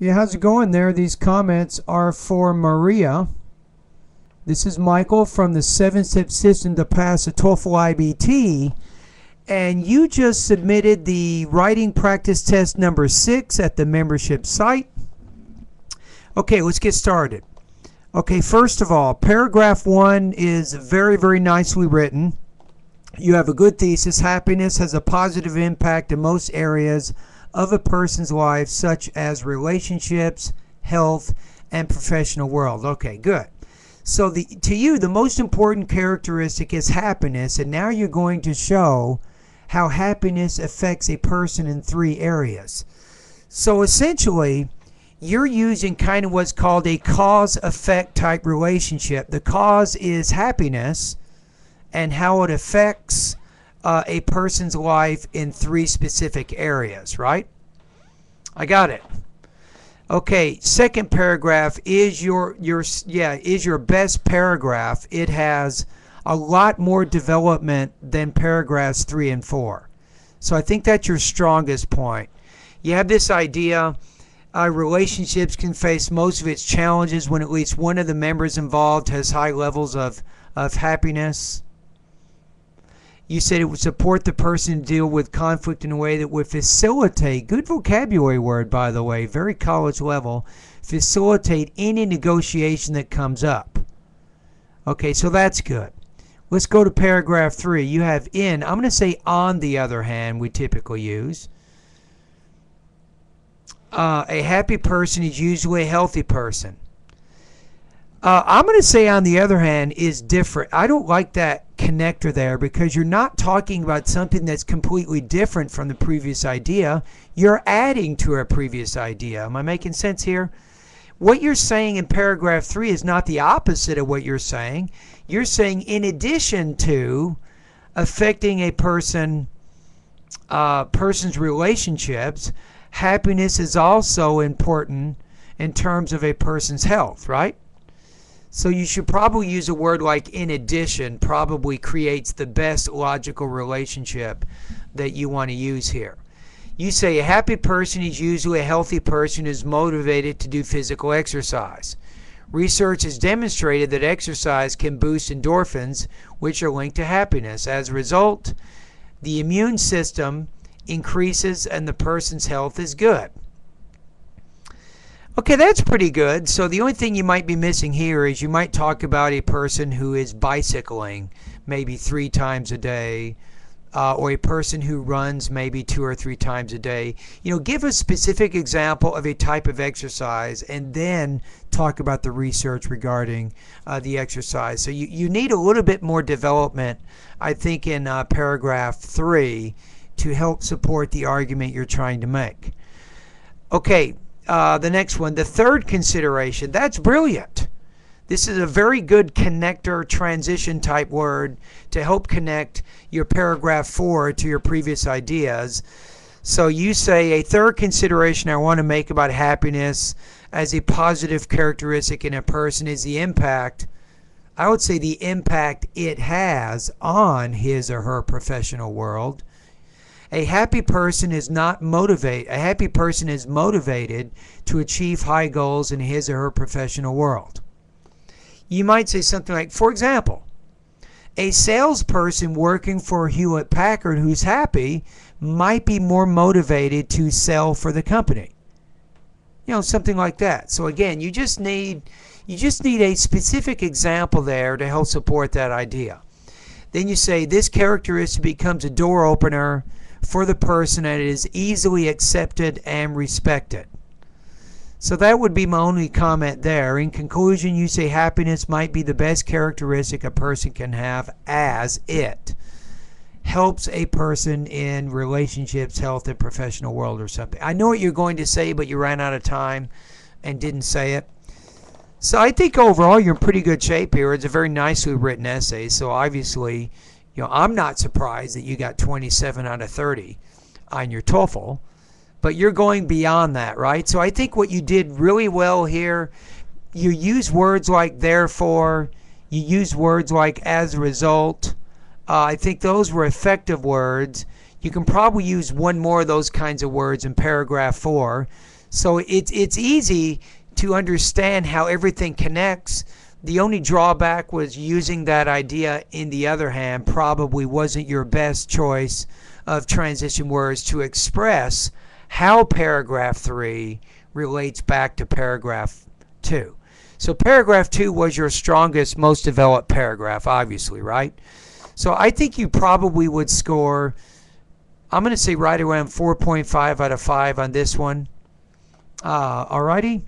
Yeah, how's it going there? These comments are for Maria. This is Michael from the 7-Step System to Pass the TOEFL IBT. And you just submitted the writing practice test number 6 at the membership site. Okay, let's get started. Okay, first of all, paragraph 1 is very, very nicely written. You have a good thesis. Happiness has a positive impact in most areas of a person's life, such as relationships, health, and professional world. Okay, good. So to you, the most important characteristic is happiness, and now you're going to show how happiness affects a person in 3 areas. So essentially, you're using kind of what's called a cause-effect type relationship. The cause is happiness and how it affects a person's life in 3 specific areas, right? I got it. Okay, second paragraph is your best paragraph. It has a lot more development than paragraphs 3 and 4. So I think that's your strongest point. You have this idea relationships can face most of its challenges when at least one of the members involved has high levels of happiness. You said it would support the person to deal with conflict in a way that would facilitate, good vocabulary word by the way, very college level, facilitate any negotiation that comes up. Okay, so that's good. Let's go to paragraph 3. You have in, I'm going to say on the other hand, we typically use. A happy person is usually a healthy person. I'm going to say on the other hand is different. I don't like that connector there because you're not talking about something that's completely different from the previous idea. You're adding to a previous idea. Am I making sense here? What you're saying in paragraph 3 is not the opposite of what you're saying. You're saying in addition to affecting a person's relationships, happiness is also important in terms of a person's health, right? So you should probably use a word like in addition, probably creates the best logical relationship that you want to use here. You say a happy person is usually a healthy person who is motivated to do physical exercise. Research has demonstrated that exercise can boost endorphins, which are linked to happiness. As a result, the immune system increases and the person's health is good. Okay, that's pretty good. So the only thing you might be missing here is you might talk about a person who is bicycling maybe 3 times a day, or a person who runs maybe 2 or 3 times a day. You know, give a specific example of a type of exercise and then talk about the research regarding the exercise. So you need a little bit more development, I think, in paragraph 3 to help support the argument you're trying to make. Okay. The next one, the third consideration, that's brilliant. This is a very good connector transition type word to help connect your paragraph 4 to your previous ideas. So you say a third consideration I want to make about happiness as a positive characteristic in a person is the impact, I would say the impact it has on his or her professional world. A happy person is motivated to achieve high goals in his or her professional world. You might say something like, for example, a salesperson working for Hewlett Packard who's happy might be more motivated to sell for the company. You know, something like that. So again, you just need a specific example there to help support that idea. Then you say this characteristic becomes a door opener for the person and it is easily accepted and respected. So that would be my only comment there. In conclusion, you say happiness might be the best characteristic a person can have as it helps a person in relationships, health, and professional world or something. I know what you're going to say, but you ran out of time and didn't say it. So I think overall you're in pretty good shape here. It's a very nicely written essay. So obviously, you know, I'm not surprised that you got 27 out of 30 on your TOEFL, but you're going beyond that, right? So I think what you did really well here, you use words like therefore, you use words like as a result. I think those were effective words. You can probably use one more of those kinds of words in paragraph 4. So it's easy to understand how everything connects. The only drawback was using that idea, in the other hand, probably wasn't your best choice of transition words to express how paragraph 3 relates back to paragraph 2. So paragraph 2 was your strongest, most developed paragraph, obviously, right? So I think you probably would score, I'm going to say right around 4.5 out of 5 on this one. Alrighty?